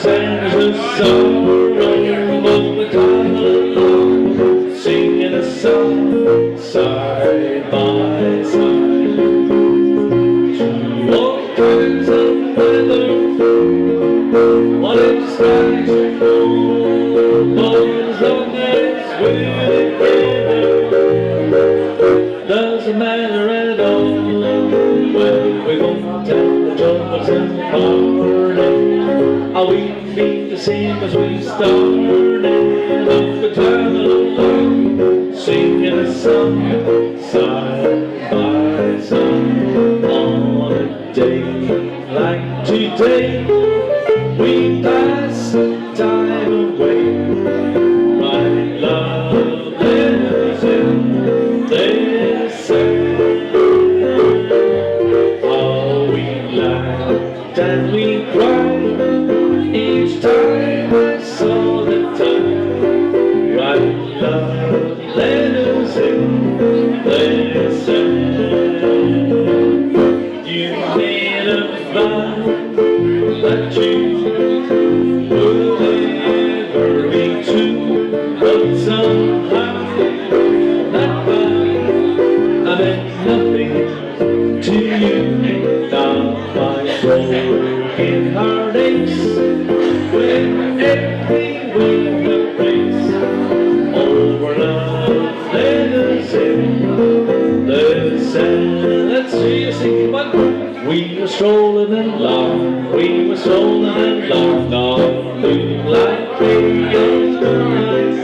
sends us sorrow, but we travel along, singing a song side by side. Through all kinds of weather, what if skies are full, as long as we're together, doesn't matter at all. Well, we won't tell the troubles and heartache, how we be the same as we started. Up we travel along, singing a song side by side. On a day like today, we pass the time away. My love lives in this air. How we laughed and we cried each time I saw the time. My love lives in this air. You made a vow that you would never be true, but somehow that vow I meant nothing to you. Now my broken heart aches when everywhere the praise over love letters in the sand. Let's see you sing, come on. We were strolling along, we were strolling along, on moonlight radio tonight.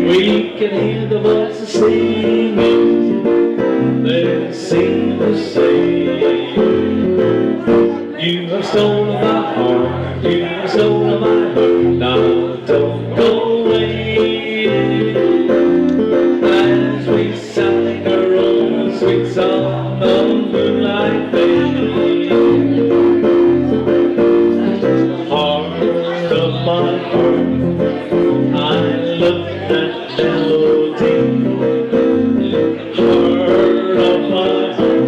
We can hear the voices singing, they seem to say, you have stolen my heart, you have stolen my heart, now don't go away. As we sang our own sweet song on moonlight bay, heart of my heart, I love that melody. Heart of my heart,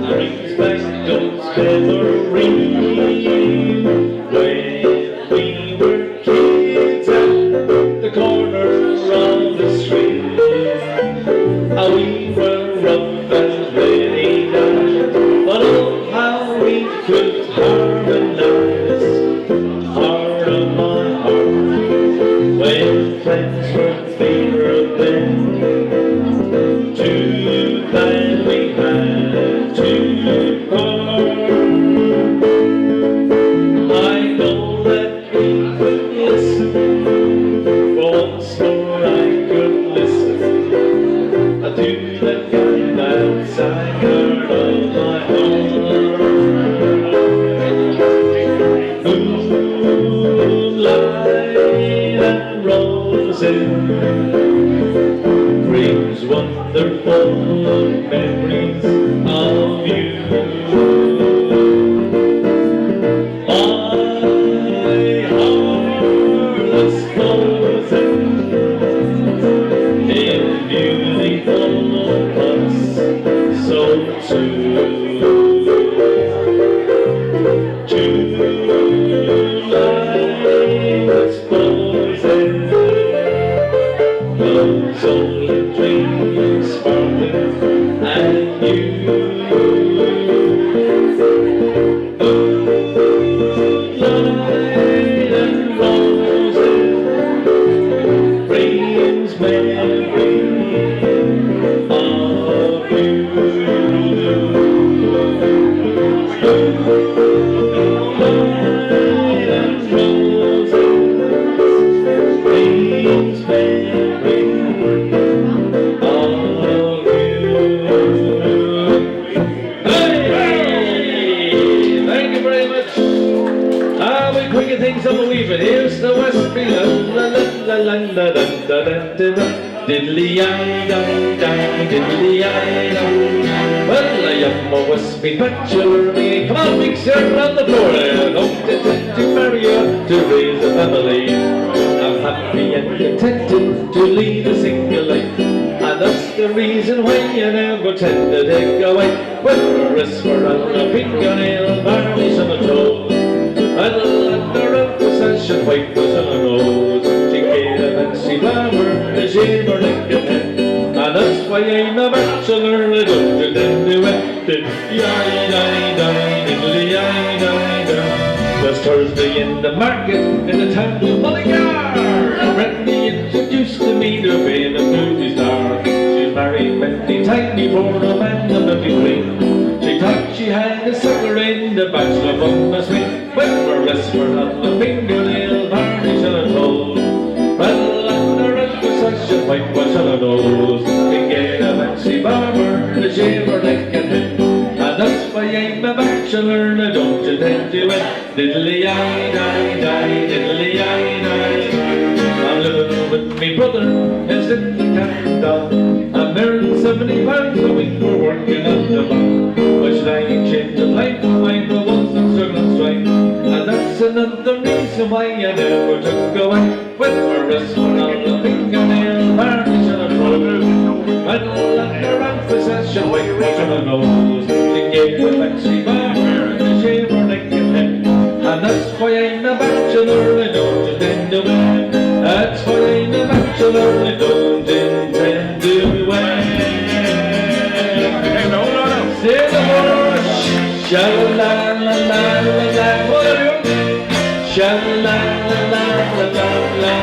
I brings back those memories when we were kids at the corner of the street. How we were rough and ready now, but oh how we could harmonize. Heart of my heart, when friends were favored then, too bad we had to part. I know that we could listen, once more I could listen to that kind outside heart of my heart. Moonlight and roses brings wonderful memories of you. My heart is frozen in beautiful us, so true. Lights frozen, those old dreams sparkling, and you. Moonlight and roses brings memory of you. Moonlight and roses brings memory of you. Hey! Thank you very much. We quicken things up a wee bit. Here's the West Beat. La la la la la la la la la. Diddly-yi-di-di, diddly-yi-di. Well, I am a West Beat bachelor, me. Come on, mix your on the floor. I don't intend to marry you to raise a family. I'm happy and contented to lead a single life, and that's the reason why you never tend to take away. When the rest were on a fingernail, varnish on the toe, and the ladder of the was Thursday in the market in the town of Mullingar. Brandy introduced to me to being a movie star. She's married 20 tiny born a man of 23. She thought she had a sucker in the bachelor from a Smith. When we're westward on the fingernail varnish on her toes. Well, under it was such a white wash on her nose. They get a fancy barber to shave her neck and head. And that's why I'm a bachelor, now don't you tend to it. Diddly-eye-die-die, diddly-eye-die. I'm living with me brother, his little cat and dog. I'm earning 70 pounds a week for working on the bar. Why should I change the life? I'm the ones that struggle strike. And that's another reason why I never took away. When we're wrestling on the fingernail varnish on a throat. Well, under emphasis, white wash on her nose. She gave a fancy barber to shave her neck and head. And that's why I'm a bachelor, I don't intend to wed. That's why I'm a bachelor, I don't intend to wed. Say the word, sha-la-la-la-la-la-la. What are you? Sha-la-la-la-la-la-la.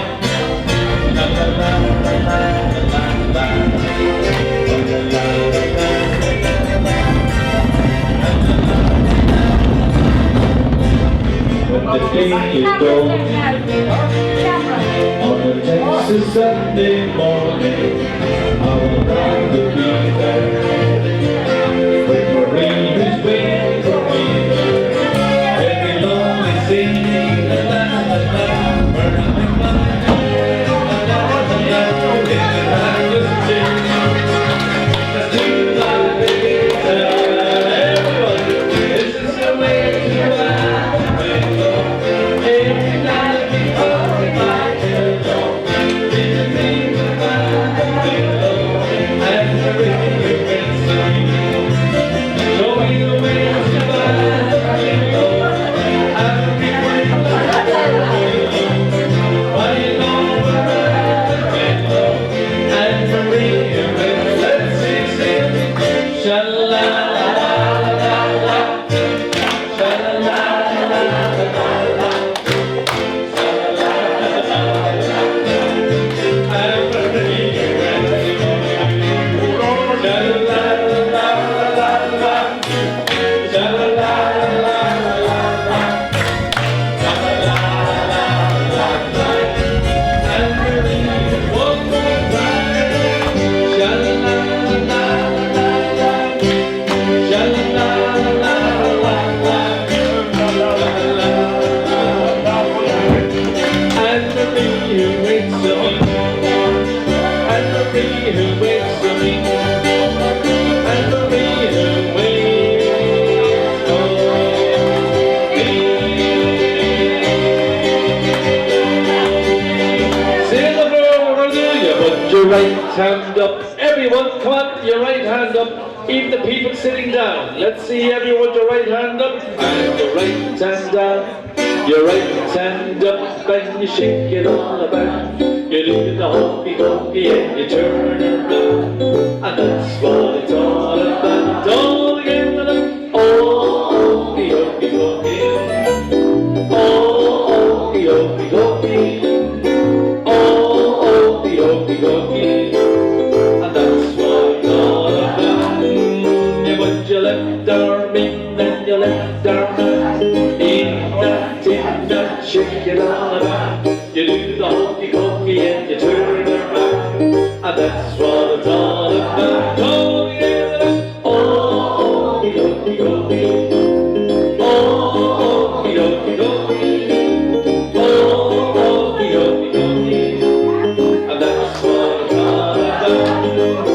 When the day is done on a Texas Sunday morning, I will rather be there when Marie is waiting for me. Every lonely scene, la-la-la-la, burning my head, la-la-la-la, in the majesty. Let's do that, baby, everybody, this is the way you are. Your right hand up. Everyone, come on, your right hand up. Even the people sitting down. Let's see everyone, your right hand up. And your right hand down. Your right hand up and you shake it all about. You do the hokey-pokey and you turn around. And that's what it's all about. All together. Oh, hokey-pokey. Oh, hokey-pokey. And that's what it's all about. You put your left arm in and your left arm out. In that, shake it all about. You do the hokey-pokey and you turn around. And that's what it's all about. Oh, yeah. Oh, hokey-pokey. Oh, hokey-pokey. Oh, hokey-pokey. And that's what it's all about.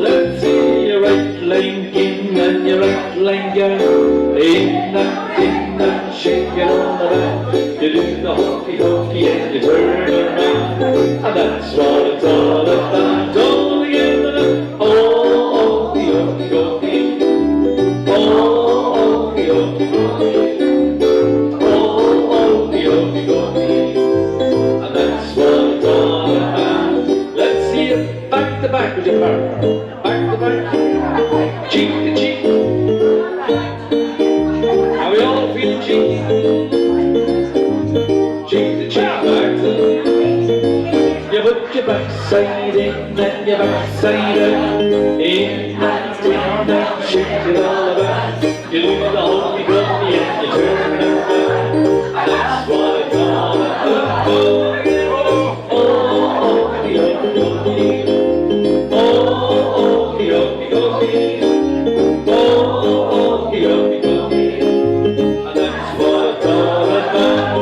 Let's see your right leg in and your right leg out. In that, shake it on the back. You do the hokey-pokey and you turn around. And that's what it's all about. All together. Oh, hokey-pokey. Oh, hokey-pokey. Oh, hokey-pokey. And that's what it's all about. Let's see it back to back with your partner. Back to back. Cheek to cheek. Are we all feeling cheek. Cheek to cheek back. You put your backside in and your backside out. In that, shake it all about. You do the whole gummy and you turn it back. That's what it's all about. Oh, oh, the gummy. Oh, the gummy. Oh, the gummy. And that's what it's all about.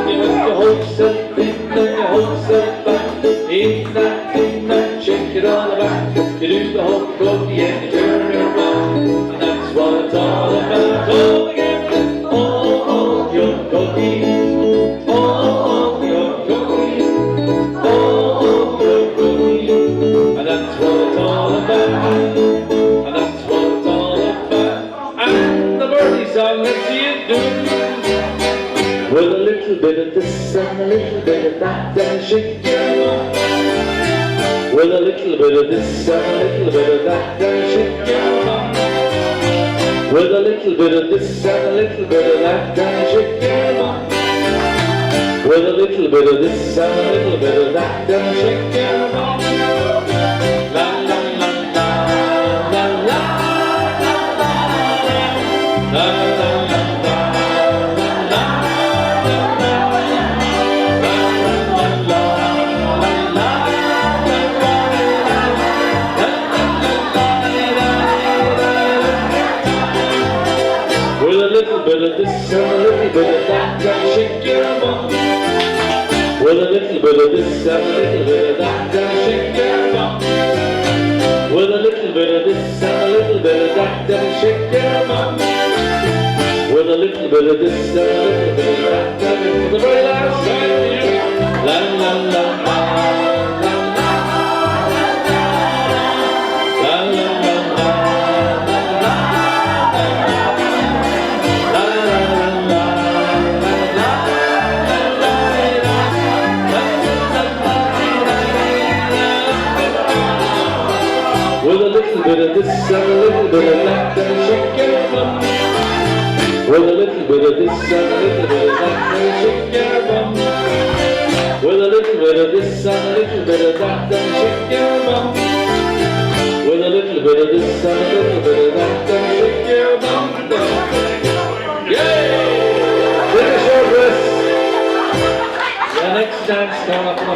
You put your hopes up in and your hopes up back. In that, shake it all about. You do the whole gummy and you turn it around. And that's what it's all about. Oh, again. Oh, your cookies. Oh, your cookies. Oh, your cookies. And that's what it's all about. And that's what it's all about. And the birdie song, let's see it do. With a little bit of this and a little bit of that, and shake your bum. With a little bit of this and a little bit of that, and shake your bum. With a little bit of this and a little bit of that, and shake your bum. With a little bit of this and a little bit of that, and shake your bum. La la la la la la la la la la. Bit of this and a little bit of that, and shake your bum. With a little bit of this and a little bit of that, and shake your bum. With a little bit of this and a little bit of that, and shake your bum. With a little bit of this and a little bit of that, and for the very last time, la la la la la la la la. With a little bit of this and a little bit of that, and shake your bum. With a little bit of this and a little bit of that, and shake your bum. With a little bit of this and a little bit of that, and shake your bum. With a little bit of this and a little bit of that, and shake your bum. Yay! Take a short rest. The next dance coming up now.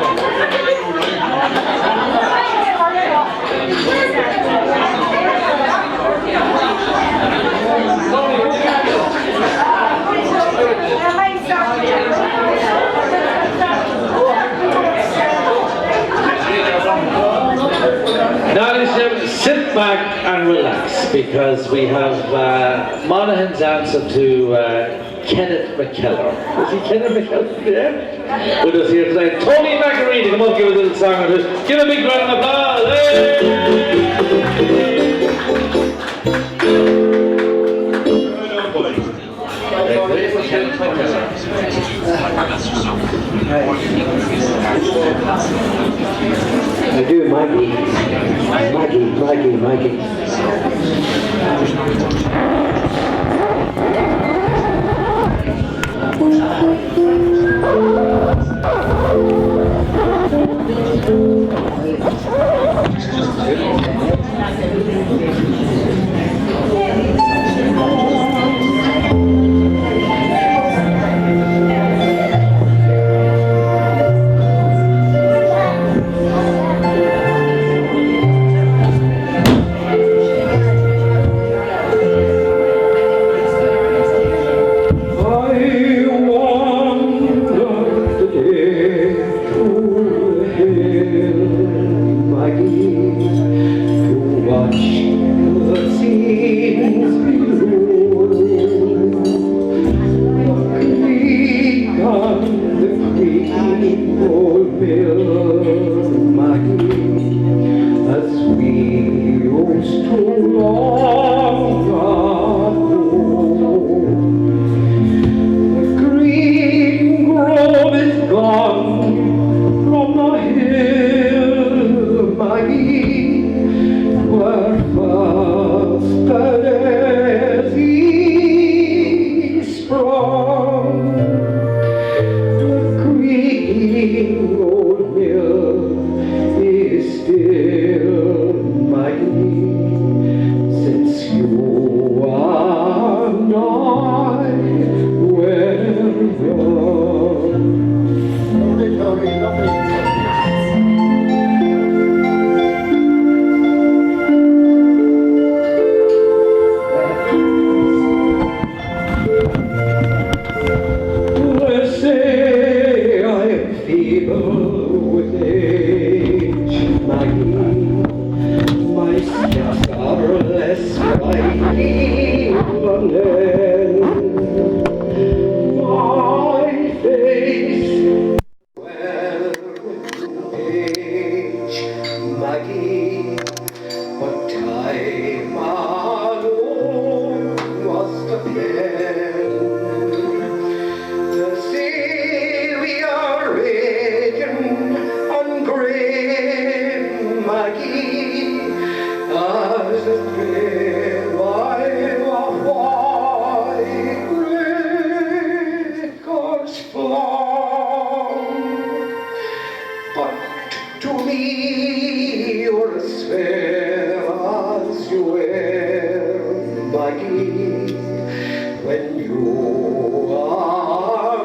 Now, ladies and gentlemen, sit back and relax, because we have Monaghan's answer to Kenneth McKellar. Is he Kenneth McKellar? Yeah? With us here tonight. Tony Macaroni, come on, give us a little song or two. Give a big round of applause. Hey! I do, Mikey.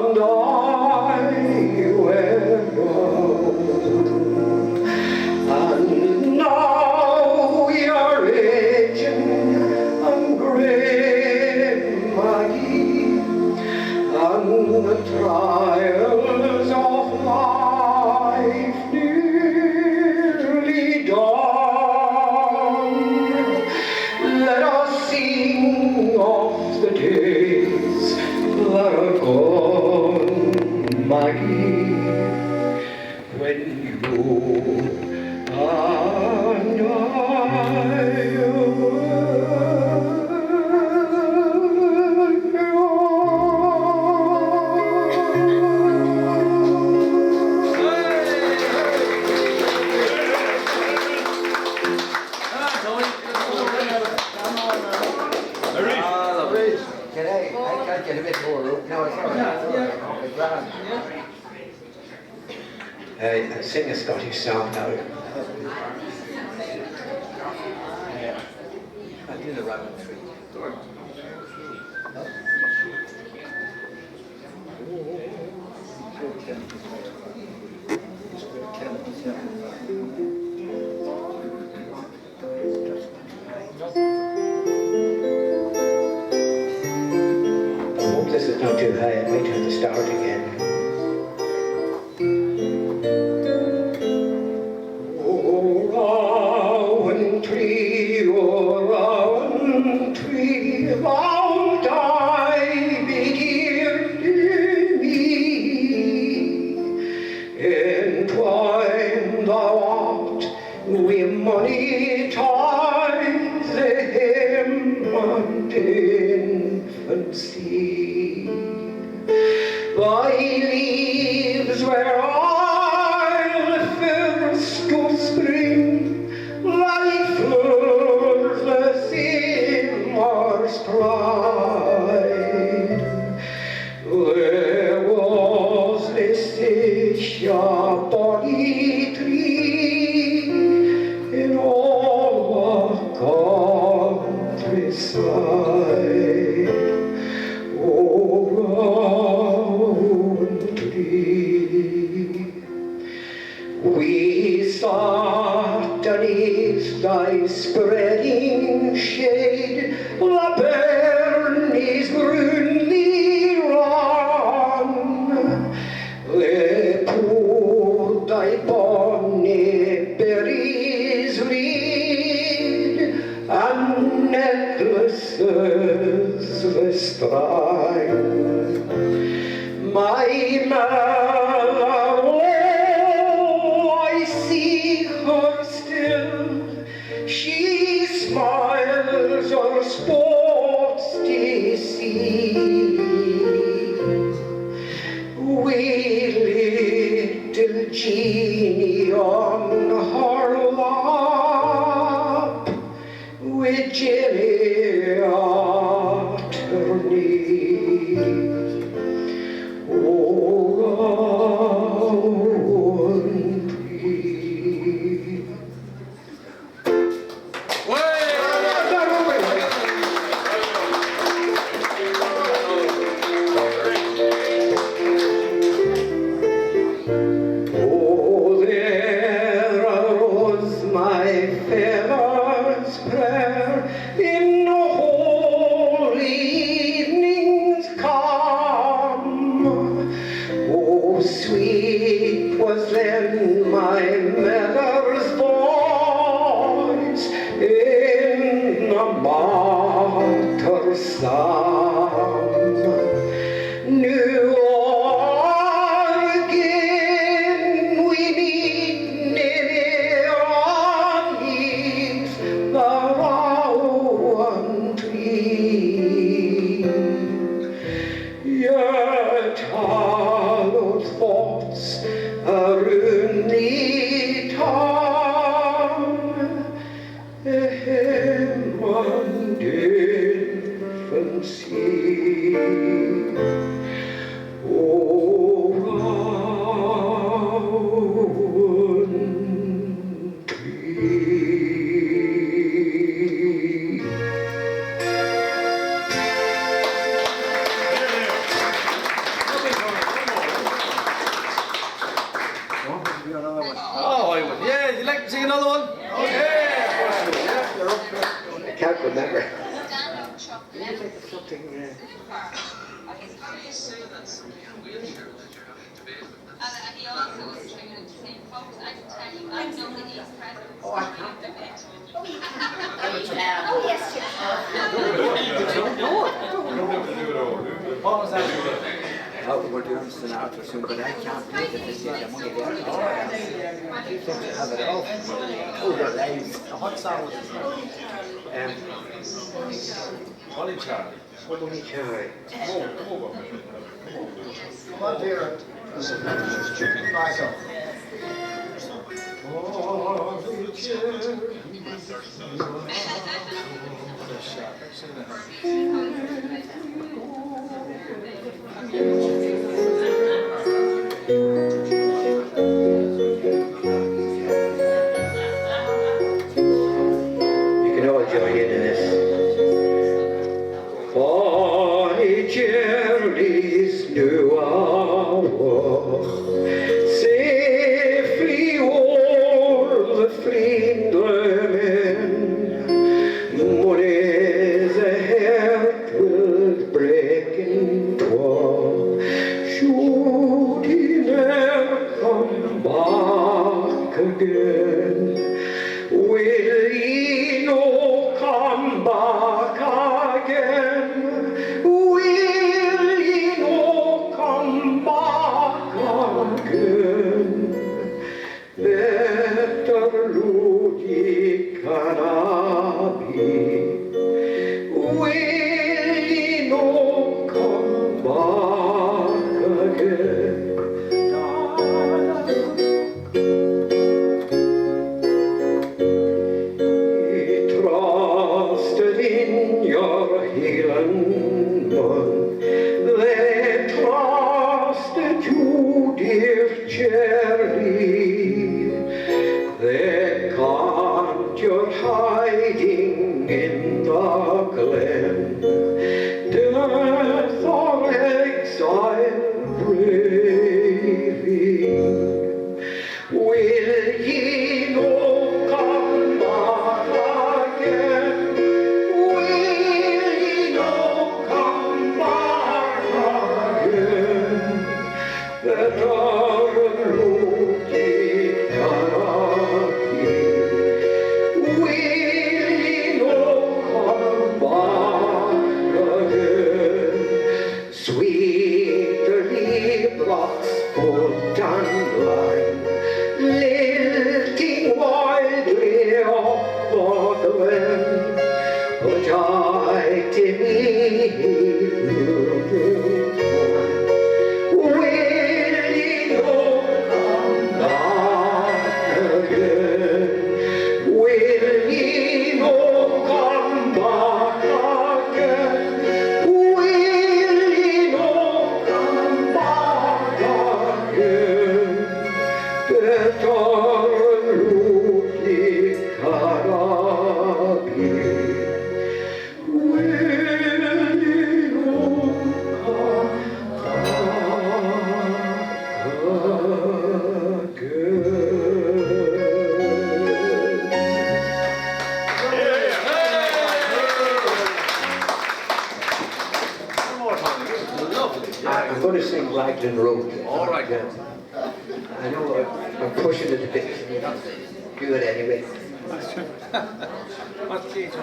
and I were young, and now we are aging and grey, Maggie, and the trials of life nearly done. Let us sing of the days that are gone, Maggie, when you and I Cái đấy, anh chỉ biết ngủ lúc nào sao? Sing a Scottish song now. I do the Roman tree. I hope this is not too high. I might have to start again. Rowan tree, thou thy dear to me. Entwined thou art with many ties, the hem and infancy. Thy leaves where I'll first to spring, lifeless the summer's pride. There was this a bonny tree in all the countryside. Oh, rowan tree, we sat beneath thy spreading shade, the burn is grünly run. They put thy bonny berries red, and necklaces the strand. My mother, oh, I see her still. She smiles her sports to see. We little Jeannie on her lap, with Jenny at her knee. Oh, rowan tree. Oh, there arose my father's prayer in the holy evening's calm. Oh, sweet was then my mother's voice in the martyr's psalm. New again we need never leave the rowan tree. Yet hallowed thoughts are in the town, him and infancy. Oh, rowan tree. And he also was training to sing folk. I can tell you, I know that he's present. Oh, I can't. Oh, you can. Oh, yes, you What was that? Oh, we're doing Sinatra soon, but I can't do it this year. I'm only there. Have it off. Oh, they're live. What song was it? Ollie Charlie. Only Charlie. Come over. Come on, dear. Michael. You can all join in this. Bonnie Jerry's new hour, safely o'er the Flindlermen. Money's a heart will break in twain. Should he never come back again? Will he no come back again? Will he no come back again? Better look ye cannot be. Will he no come back again? He trusted in your healing one. They trusted you, dear Jerry. They caught your hiding in the glen. Death or exile braving. Will ye no come back again? Will ye no come back again? Better look ye cannot be. Will ye no come back again? Sweet leaves full dandelion, lilting wildly up the glen. But I to me will ye no come back again? Will ye no come back again? Will ye no come back again? Better look ye cannot be. Will ye no come back One more time. Lovely. I'm going to sing Raglan Road. All right. Yeah. I know I'm pushing it a bit. Do it anyway. What's the age of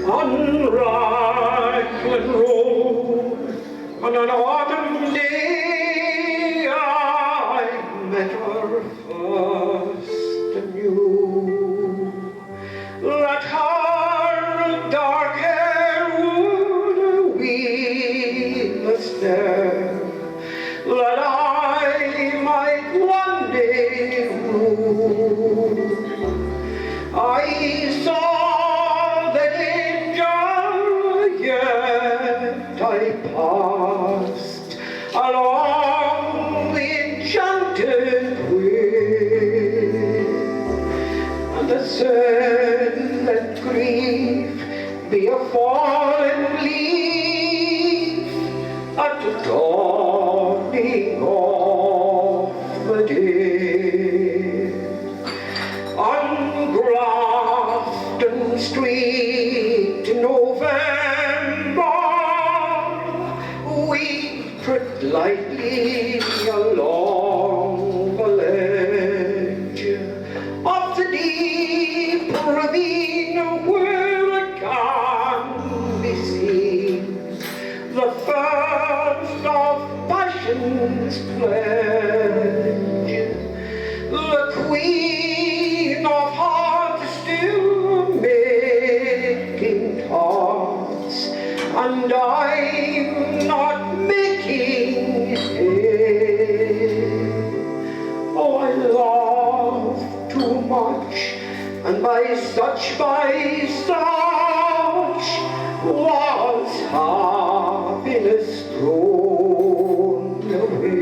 On Raglan Road, on an autumn day, I met her first anew. That her dark hair would weave a snare, that I might living room. I saw that angel, yet I passed along the enchanted way, and I said, let grief be a fallen leaf at the dawning of the day. On Grafton Street in November, we trip lightly along the ledge of the deep ravine where it can be seen the first of passion's pledge. The Queen of Hearts still making thoughts, and I'm not making hay. Oh, I love too much, and by such was happiness thrown away.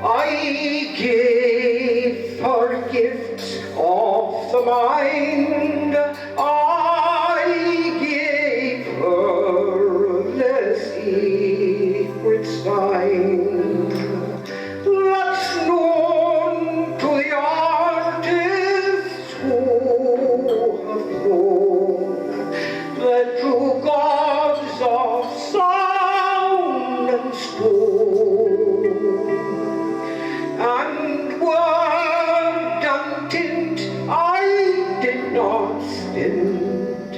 I gave her gifts of the mind, I gave her the secret sign that's known to the artists who have known the true gods of sound and stone. And word and tint I did not stint,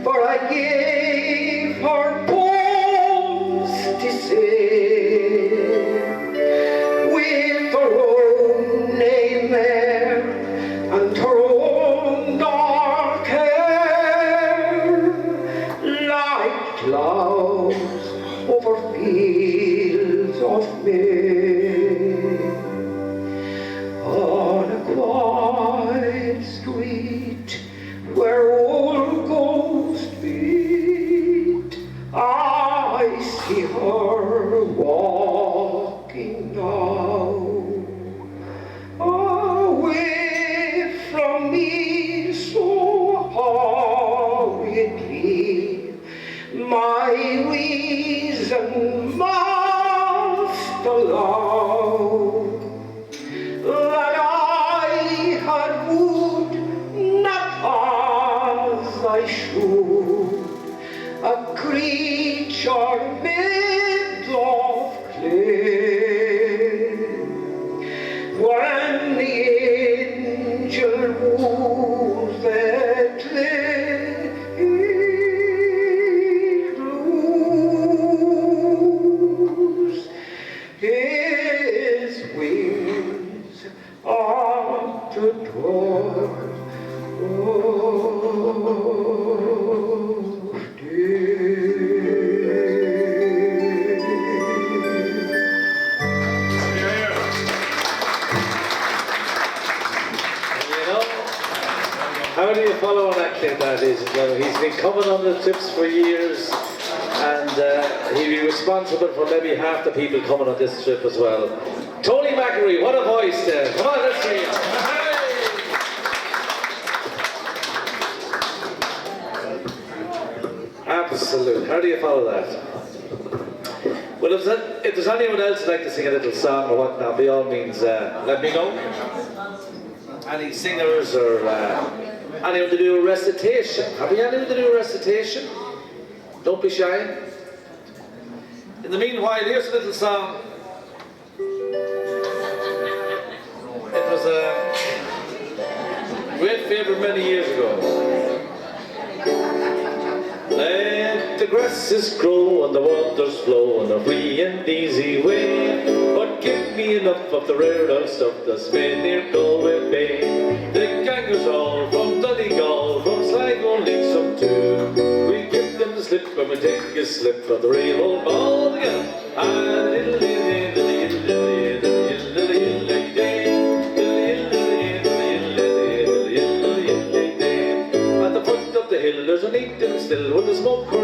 for I gave her poems to say, with her own name there and her own dark hair, like clouds over fields of May. On a quiet street where old ghosts beat, I see her walking now, away from me so hurriedly. My reason must allow that I had would not as I should, a creature made of clay. When the angel woos that clay, lose his wings at the door of day. How do you follow an act like that, ladies and gentlemen? He's been coming on the trips for years, and he'll be responsible for maybe half the people coming on this trip as well. Tony McAree, what a voice there. Come on, let's hear him. Absolute. How do you follow that? Well, if there's anyone else who'd like to sing a little song or whatnot, by all means, let me know. Any singers or anyone to do a recitation? Have you anyone to do a recitation? Don't be shy. In the meanwhile, here's a little song. It was a great favourite many years ago. Let the grasses grow and the waters flow in a free and easy way, but give me enough of the rare old stuff that's made near Galway Bay. The gangers all from Donegal, from Sligo need some too. We give them the slip when we take a slip of the real old ball together. Ah, diddle diddle diddle diddle diddle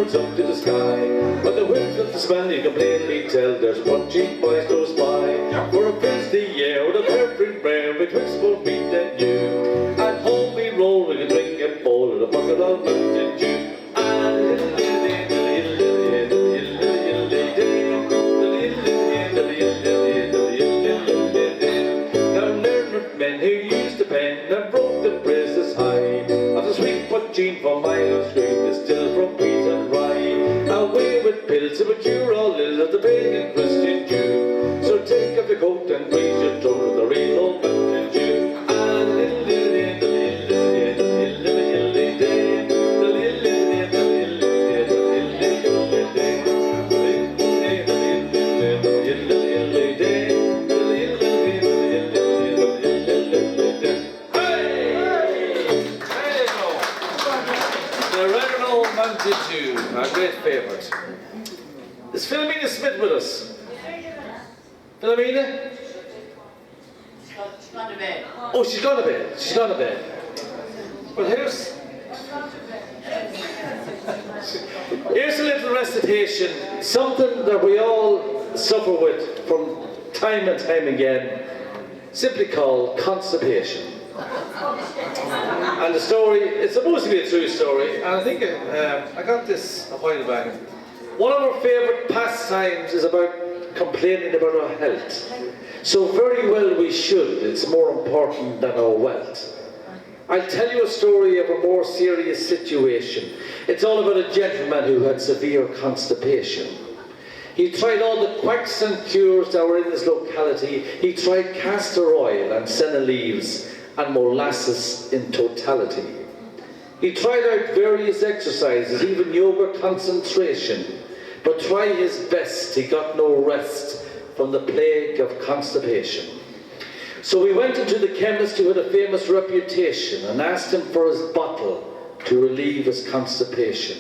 birds up to the sky. But the whiff of the smell you can plainly tell there's punchy boys close by. For a pasty air with a perfect prayer betwixt both meat and you. At home we roll with a drink and bowl with a bucket of mountain dew. Men who used to pen and broke the braces high. After sweet but Jean from Milo's street is still from wheat and rye. Away with pills that would cure all ills of the pagan Christian Jew. So take off your coat and freeze your throat with the real old mountain dew. Our great favourite. Is Philomena Smith with us? Philomena? She's gone to bed. Oh, she's gone to bed. She's gone to bed. Well, here's a little recitation, something that we all suffer with from time and time again, simply called constipation. And the story, it's supposed to be a true story, and I think I got this a while back. One of our favourite pastimes is about complaining about our health. So very well we should, it's more important than our wealth. I'll tell you a story of a more serious situation. It's all about a gentleman who had severe constipation. He tried all the quacks and cures that were in his locality. He tried castor oil and senna leaves and molasses in totality. He tried out various exercises, even yoga concentration, but try his best, he got no rest from the plague of constipation. So he went into the chemist who had a famous reputation and asked him for his bottle to relieve his constipation.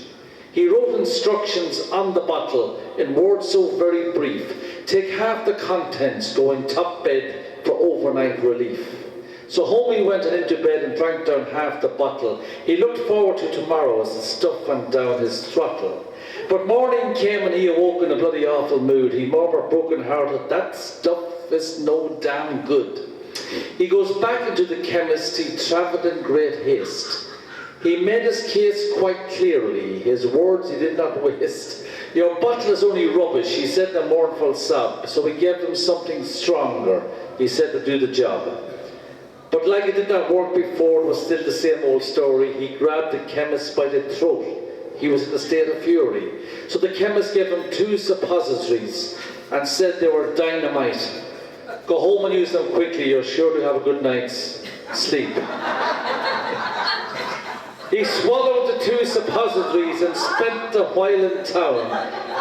He wrote instructions on the bottle in words so very brief. Take half the contents, go in top bed for overnight relief. So home he went and into bed and drank down half the bottle. He looked forward to tomorrow as the stuff went down his throttle. But morning came and he awoke in a bloody awful mood. He murmured broken-hearted, that stuff is no damn good. He goes back into the chemist, he travelled in great haste. He made his case quite clearly, his words he did not waste. Your bottle is only rubbish, he said in a mournful sob. So he gave him something stronger, he said, to do the job. But like it did not work before, it was still the same old story. He grabbed the chemist by the throat. He was in a state of fury. So the chemist gave him 2 suppositories and said they were dynamite. Go home and use them quickly, you're sure to have a good night's sleep. He swallowed the 2 suppositories and spent a while in town.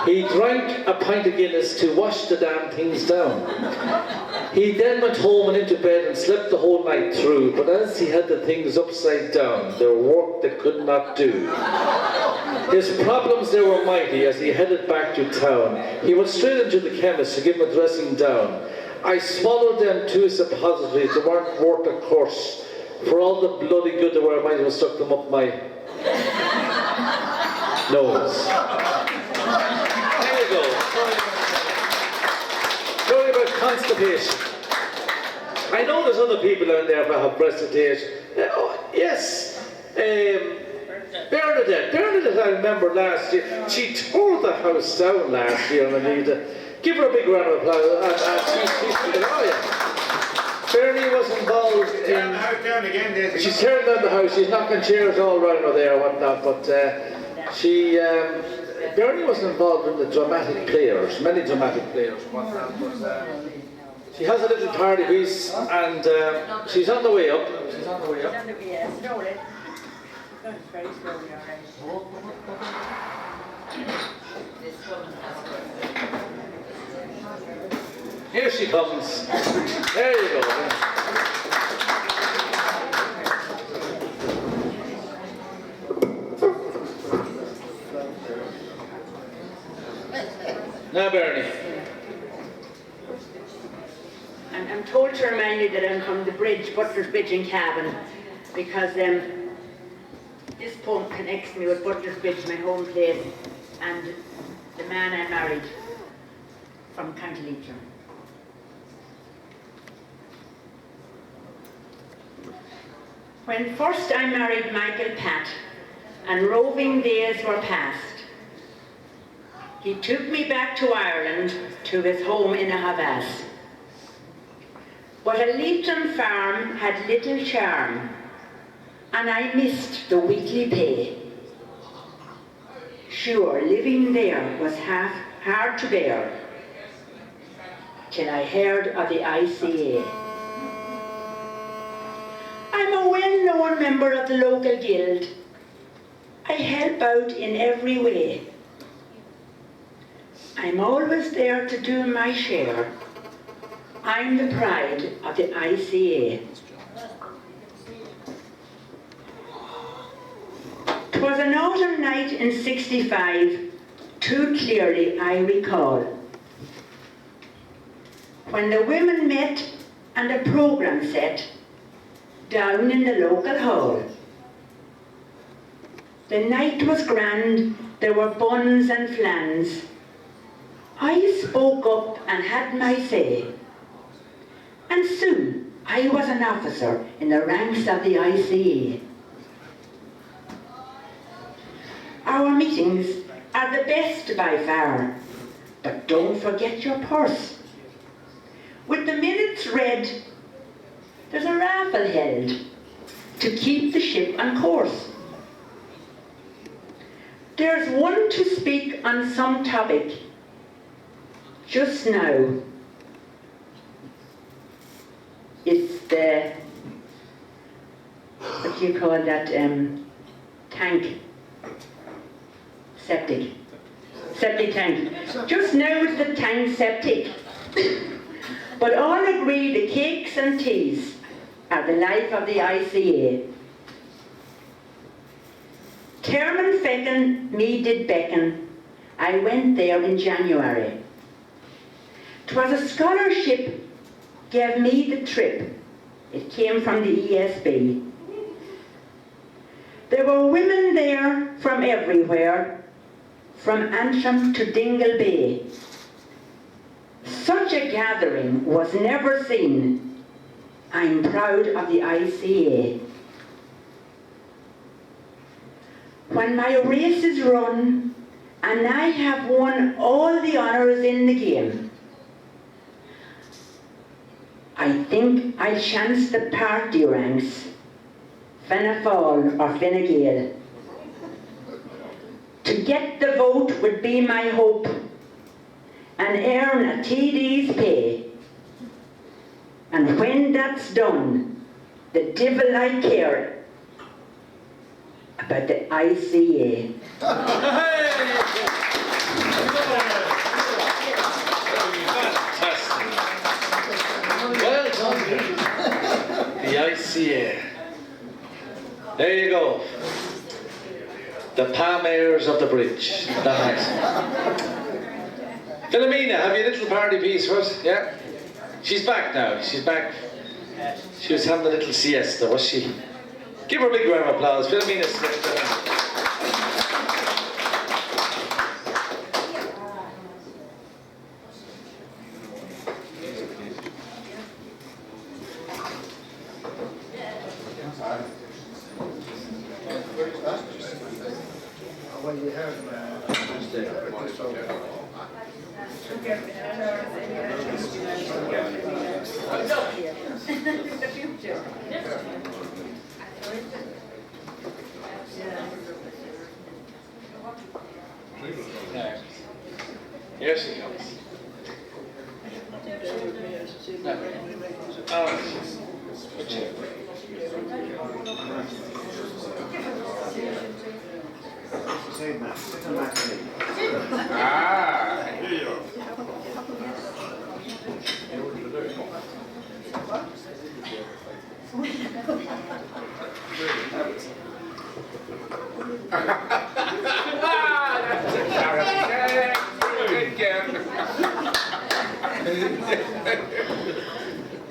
He drank a pint of Guinness to wash the damn things down. He then went home and into bed and slept the whole night through, but as he had the things upside down, there were work they could not do. His problems, they were mighty as he headed back to town. He went straight into the chemist to give him a dressing down. I swallowed them 2 suppositories, they weren't worth a curse. For all the bloody good they were, I might as well stuck them up my nose. There you go. Story about constipation. I know there's other people out there that have recitation. Oh, yes. Bernadette, I remember last year, she tore the house down last year, Anita. Give her a big round of applause. Oh, yeah. Bernie was involved in... She's tearing down the house, she's knocking chairs all around her there and whatnot, but Bernie was involved in the dramatic players, many dramatic players and whatnot, but she has a little party piece and she's on the way up. She's on the way up. Slowly. Very slowly, all right. Here she comes. There you go. Now, Bernie. I'm told to remind you that I'm from the bridge, Butler's Bridge in Cavan, because this poem connects me with Butler's Bridge, my home place. and the man I married from County Leitrim. When first I married Michael Pat and roving days were past, he took me back to Ireland to his home in a Havas. But a Leitrim farm had little charm, and I missed the weekly pay. Sure, living there was half hard to bear, till I heard of the ICA. I'm a well-known member of the local guild. I help out in every way. I'm always there to do my share. I'm the pride of the ICA. 'Twas an autumn night in '65, too clearly I recall, when the women met and a programme set down in the local hall. The night was grand, there were buns and flans. I spoke up and had my say, and soon I was an officer in the ranks of the ICA. Our meetings are the best by far, but don't forget your purse. With the minutes read, there's a raffle held to keep the ship on course. There's one to speak on some topic just now. It's the, what do you call that, tank, septic tank. Just now it's the tank septic. But all agree the cakes and teas are the life of the ICA. Termin feckin, me did beckon. I went there in January. 'Twas a scholarship gave me the trip. It came from the ESB. There were women there from everywhere, from Antrim to Dingle Bay. Such a gathering was never seen. I'm proud of the ICA. When my race is run, and I have won all the honours in the game, I think I'll chance the party ranks, Fianna Fáil or Fine Gael. To get the vote would be my hope, and earn a TD's pay. And when that's done, the devil I care about the ICA. Well done. The ICA. There you go. The Palm Airs of the bridge. Nice. Philomena, have you a little party piece for us? Yeah? She's back now. She's back. She was having a little siesta, was she? Give her a big round of applause. Philomena slipped down. Well, you have Here she comes. No. Oh, good chair.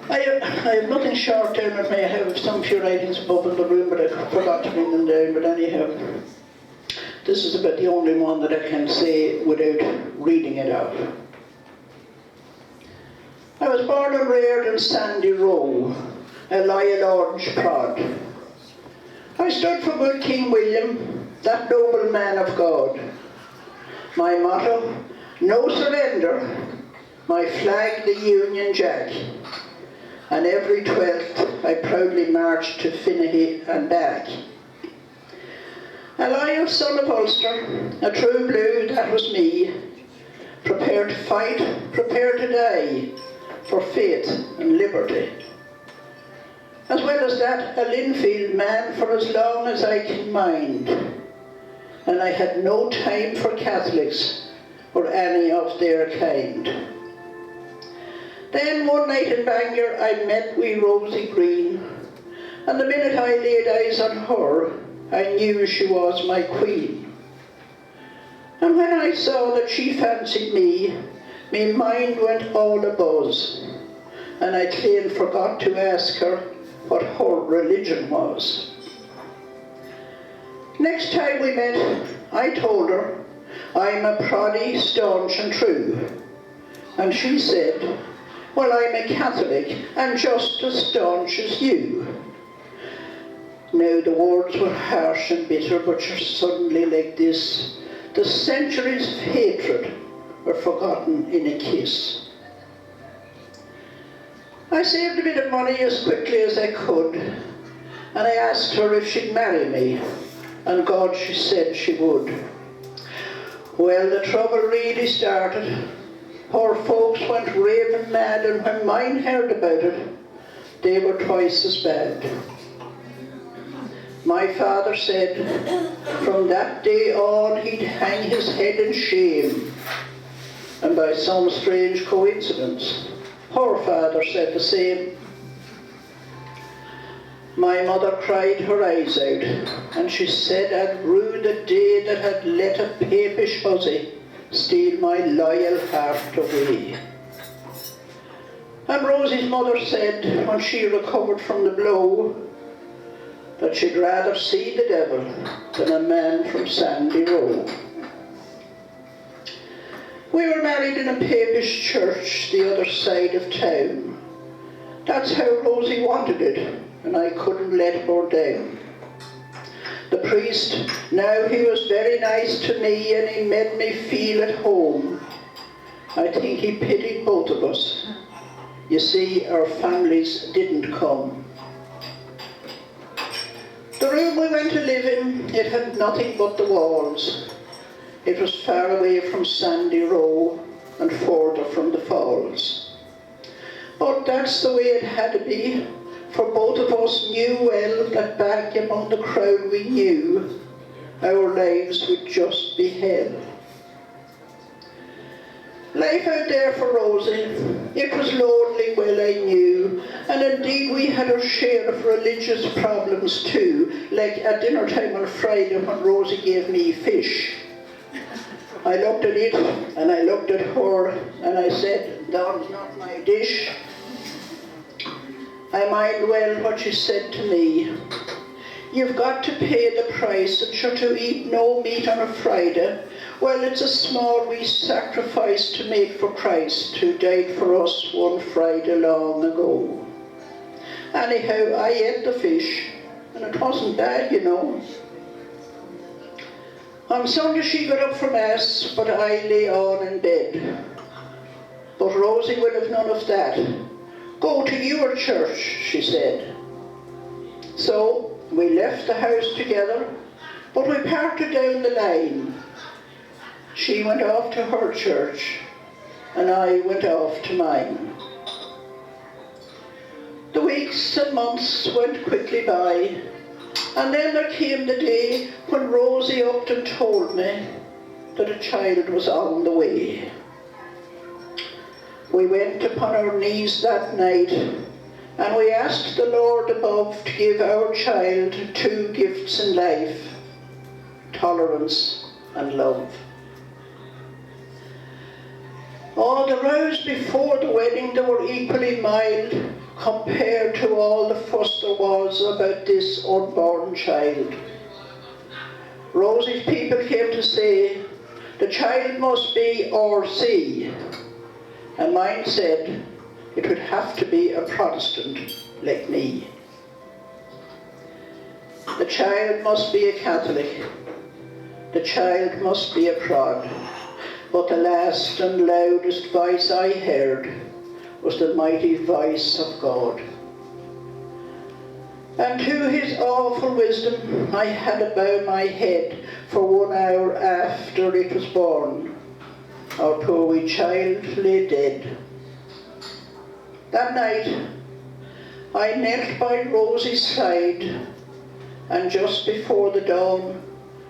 I have nothing short term. It may have some few items above in the room, but I forgot to bring them down. But anyhow, This is about the only one that I can say without reading it out. I was born and reared in Sandy Row, a Loyal Orange prod. I stood for good King William, that noble man of God. My motto, no surrender, my flag the Union Jack. And every 12th I proudly marched to Finaghy and back. A loyal son of Ulster, a true blue, that was me, prepared to fight, prepared to die, for faith and liberty. As well as that, a Linfield man for as long as I can mind, and I had no time for Catholics or any of their kind. Then one night in Bangor I met wee Rosie Green, and the minute I laid eyes on her, I knew she was my queen. And when I saw that she fancied me, my mind went all abuzz, and I clean forgot to ask her what her religion was. Next time we met, I told her, I'm a proddy, staunch and true. And she said, well, I'm a Catholic and just as staunch as you. Now the words were harsh and bitter, but suddenly like this, the centuries of hatred were forgotten in a kiss. I saved a bit of money as quickly as I could, and I asked her if she'd marry me, and God, she said she would. Well, the trouble really started. Poor folks went raving mad, and when mine heard about it, they were twice as bad. My father said from that day on he'd hang his head in shame. And by some strange coincidence, her father said the same. My mother cried her eyes out, and she said I'd rue the day that had let a papish hussy steal my loyal heart away. And Rosie's mother said, when she recovered from the blow, that she'd rather see the devil than a man from Sandy Row. We were married in a papish church the other side of town. That's how Rosie wanted it, and I couldn't let her down. The priest, now he was very nice to me and he made me feel at home. I think he pitied both of us. You see, our families didn't come. The room we went to live in, it had nothing but the walls. It was far away from Sandy Row and further from the falls. But that's the way it had to be, for both of us knew well that back among the crowd we knew, our lives would just be hell. Life out there for Rosie, it was lonely, well I knew, and indeed we had our share of religious problems too, like at dinner time on Friday when Rosie gave me fish. I looked at it, and I looked at her, and I said, that's not my dish. I mind well what she said to me. You've got to pay the price, and sure to eat no meat on a Friday. Well, it's a small wee sacrifice to make for Christ, who died for us one Friday long ago. Anyhow, I ate the fish, and it wasn't bad, you know. On Sunday she got up for Mass, but I lay on in bed. But Rosie would have none of that. Go to your church, she said. So we left the house together, but we parted down the line. She went off to her church, and I went off to mine. The weeks and months went quickly by, and then there came the day when Rosie upped and told me that a child was on the way. We went upon our knees that night, and we asked the Lord above to give our child two gifts in life, tolerance and love. All the rows before the wedding, they were equally mild compared to all the fuss there was about this unborn child. Rosie's people came to say, the child must be RC. And mine said, it would have to be a Protestant like me. The child must be a Catholic. The child must be a prod. But the last and loudest voice I heard was the mighty voice of God. And to his awful wisdom I had to bow my head for 1 hour after it was born. Our poor wee child lay dead. That night I knelt by Rosie's side, and just before the dawn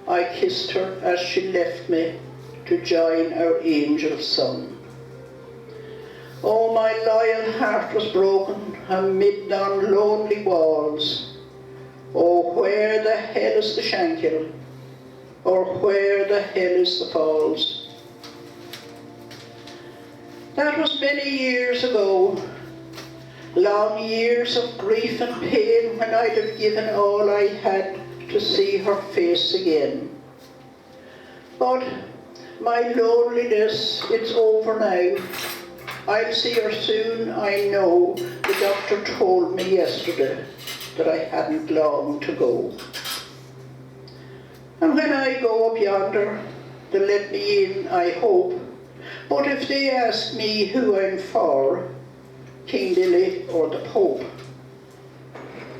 I kissed her as she left me to join our angel son. Oh, my loyal heart was broken amid on lonely walls. Oh, where the hell is the Shankill? Or where the hell is the Falls? That was many years ago. Long years of grief and pain when I'd have given all I had to see her face again. But my loneliness, it's over now. I'll see her soon, I know. The doctor told me yesterday that I hadn't long to go. And when I go up yonder, they'll let me in, I hope. But if they ask me who I'm for, King Billy or the Pope,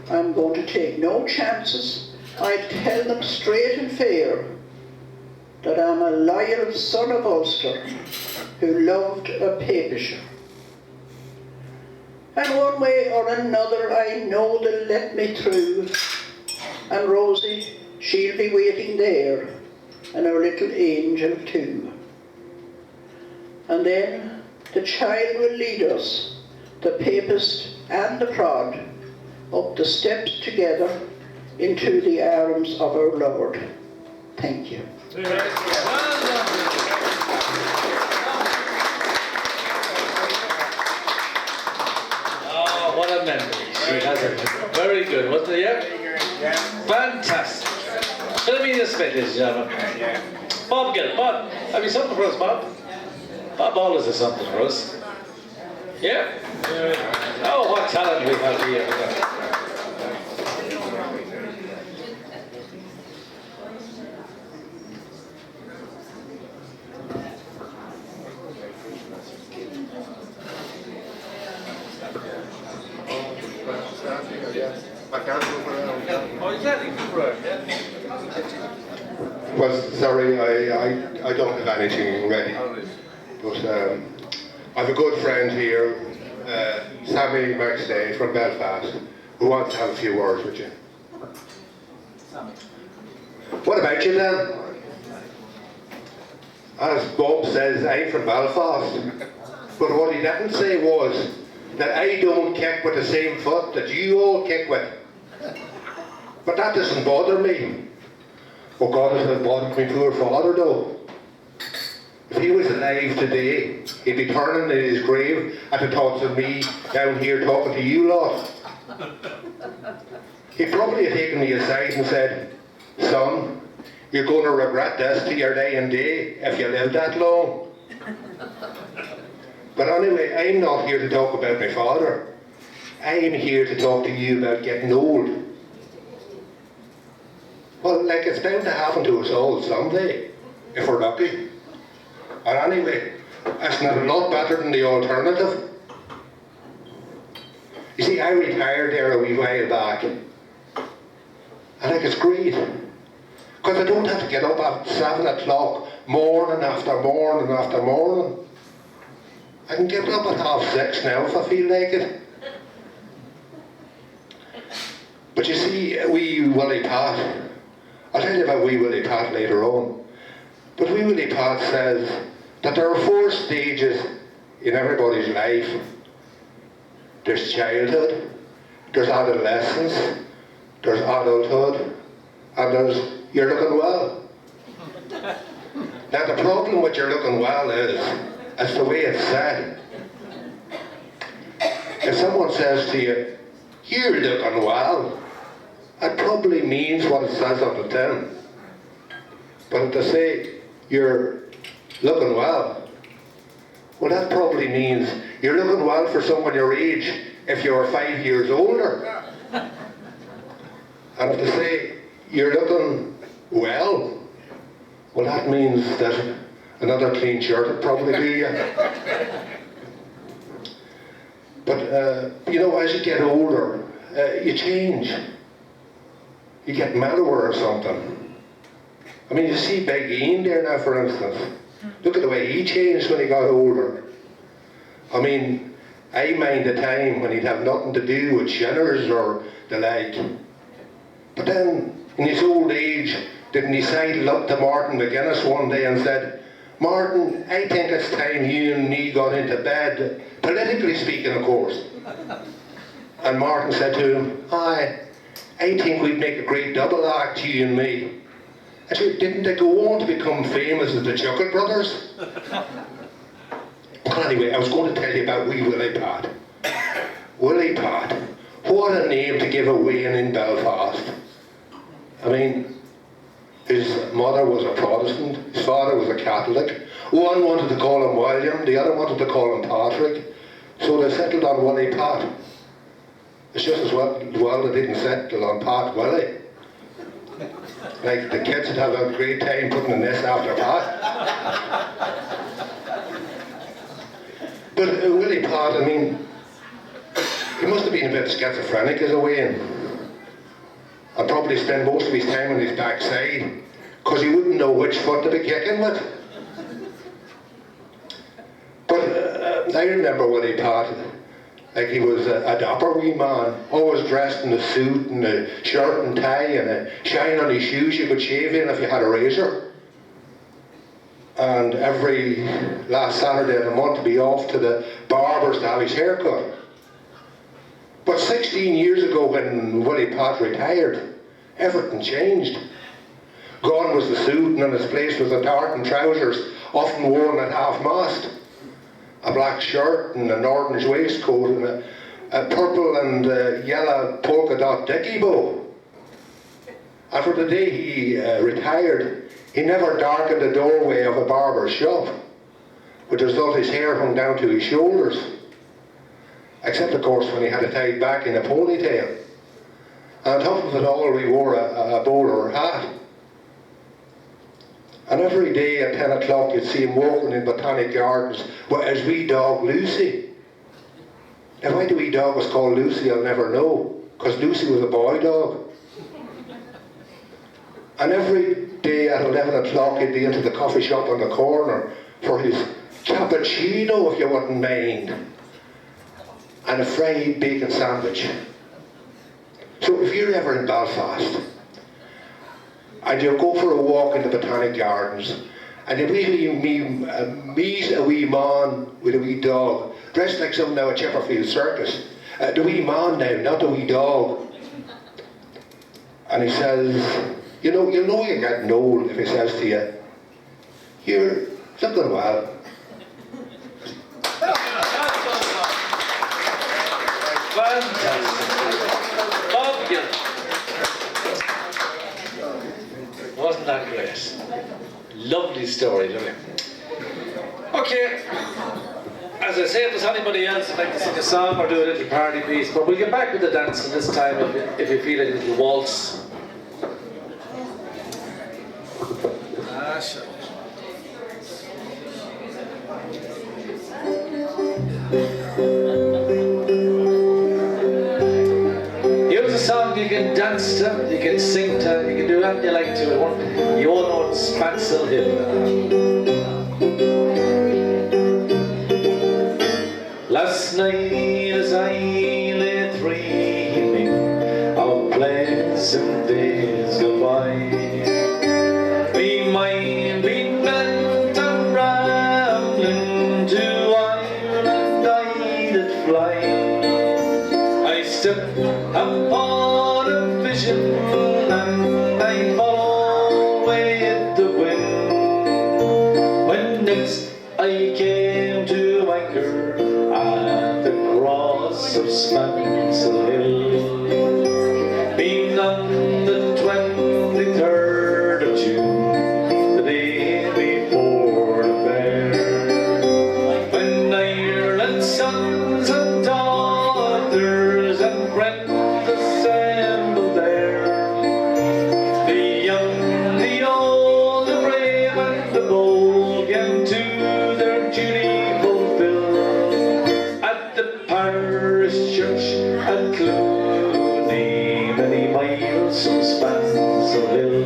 I'm going to take no chances. I'll tell them straight and fair that I'm a loyal son of Ulster who loved a papisher. And one way or another I know they'll let me through. And Rosie, she'll be waiting there, and our little angel too. And then the child will lead us, the papist and the prod, up the steps together into the arms of our Lord. Thank you. Oh, what a memory. She has it. Very good, wasn't it? Yeah? Fantastic. Philomena Smith, ladies and gentlemen. Bob Gill. Bob, have you something for us, Bob? Bob always has something for us. Yeah? Oh, what talent we have here. Oh, you can't leave for Well, sorry, I don't have anything ready. But I have a good friend here, Sammy McStay from Belfast, who wants to have a few words with you. What about you then? As Bob says, I'm from Belfast. But what he didn't say was that I don't kick with the same foot that you all kick with. But that doesn't bother me. Oh God, it bothered my poor father though. If he was alive today, he'd be turning in his grave at the thoughts of me down here talking to you lot. He'd probably have taken me aside and said, son, you're going to regret this to your day and day if you live that long. But anyway, I'm not here to talk about my father. I'm here to talk to you about getting old. Well, like it's bound to happen to us all someday, if we're lucky. And anyway, it's not a lot better than the alternative. You see, I retired there a wee while back. And like it's great. Because I don't have to get up at 7 o'clock morning after morning after morning. I can get up at 6:30 now if I feel like it. But you see, wee Willie Pat, I'll tell you about wee Willie Pat later on. But wee Willie Pat says that there are 4 stages in everybody's life. There's childhood, there's adolescence, there's adulthood, and there's you're looking well. Now the problem with you're looking well is the way it's said. If someone says to you, you're looking well, it probably means what it says on the tin. But if they say you're looking well, well, that probably means you're looking well for someone your age if you're 5 years older. And if they say you're looking well, well, that means that another clean shirt would probably do you. But, you know, as you get older, you change. You get mellower or something. I mean, you see Big Ian there now, for instance. Look at the way he changed when he got older. I mean, I mind the time when he'd have nothing to do with shinners or the like. But then, in his old age, didn't he sidle up to Martin McGuinness one day and said, "Martin, I think it's time you and me got into bed, politically speaking, of course." And Martin said to him, "Aye, I think we'd make a great double act, you and me." I said, "Didn't they go on to become famous as the Chuckle Brothers?" But anyway, I was going to tell you about wee Willie Pat. Willie Pat, what a name to give away in Belfast. I mean, his mother was a Protestant, his father was a Catholic. One wanted to call him William, the other wanted to call him Patrick, so they settled on Willie Pat. It's just as well they didn't settle on Pat Willie. Like, the kids would have a great time putting an S after Pat. But Willie Pat, I mean, he must have been a bit schizophrenic as a way in. And probably spend most of his time on his backside, because he wouldn't know which foot to be kicking with. But I remember Willie Pat, like he was a dapper wee man, always dressed in a suit and a shirt and tie and a shine on his shoes you could shave in if you had a razor. And every last Saturday of the month be off to the barber's to have his hair cut. But 16 years ago when Willie Pat retired, everything changed. Gone was the suit and in its place was the tartan trousers, often worn at half-mast. A black shirt and an orange waistcoat and a purple and yellow polka dot dicky bow. And for the day he retired, he never darkened the doorway of a barber's shop, which result his hair hung down to his shoulders. Except, of course, when he had it tied back in a ponytail. And on top of it all, he wore a bowler hat. And every day at 10 o'clock, you'd see him walking in Botanic Gardens with his wee dog, Lucy. Now, why the wee dog was called Lucy, I'll never know, because Lucy was a boy dog. And every day at 11 o'clock, he'd be into the coffee shop on the corner for his cappuccino, if you wouldn't mind, and a fried bacon sandwich. So if you're ever in Belfast, and you go for a walk in the Botanic Gardens, and you meet a wee man with a wee dog, dressed like some now at Chipperfield Circus. The wee man now, not the wee dog. And he says, you'll know you're getting old if he says to you, "You're looking well." Fantastic. Bob Gill. Wasn't that great? Lovely story, didn't it? Okay. As I say, if there's anybody else who'd like to sing a song or do a little party piece, but we'll get back with the dancing this time if you feel like a little waltz. Ah, sure. Here's a song you can dance to, you can sing to, you can do anything you like to. You all know it's Spancel Hill. Last night as I lay dreaming of pleasant days go by, me mind being bent and rambling to Ireland I did fly. I stepped upon a vision and I followed with the wind. When next I came to anchor at the cross of Spancel Hill, being on the 23rd of June, friends assembled there. The young, the old, the brave and the bold came to their duty fulfilled at the parish church at Clooney, many miles from Spansel Hill.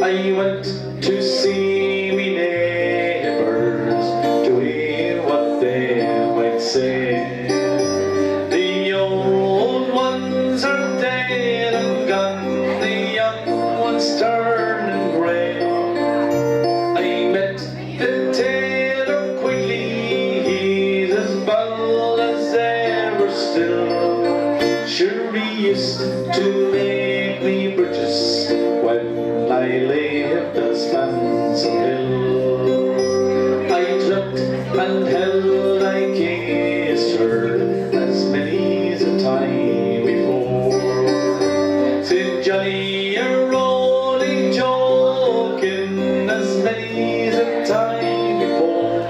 I went to see me neighbours to hear what they might say. The old ones are dead and gone, the young ones turning grey. I met the tailor quickly, he's as bold as ever still. Sure he used to make me bridges when I lived at Spansel Hill. I dreamt and held, I kissed her as many's a time before. Said Johnny, you're only joking, as many's a time before.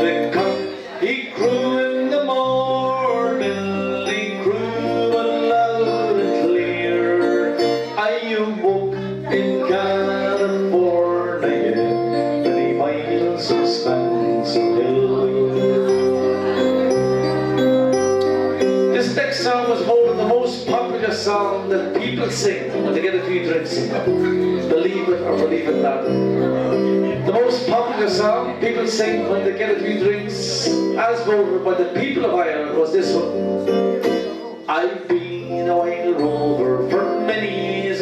The cock, he crew in the morning, he crew loud and clear. I awoke in California, many miles from Spansel Hill. This next song was voted the most popular song that people sing when they get a few drinks in them. Believe it or believe it not. The most popular song people sing when they get a few drinks, as voted by the people of Ireland, was this one. I've been a wild rover for many a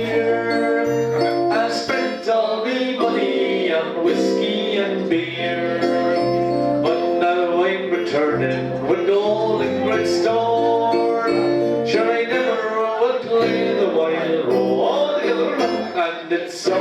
year. I spent all my money on whiskey and beer. But now I'm returning with gold and great store. Sure I never will play the wild rover altogether, and it's so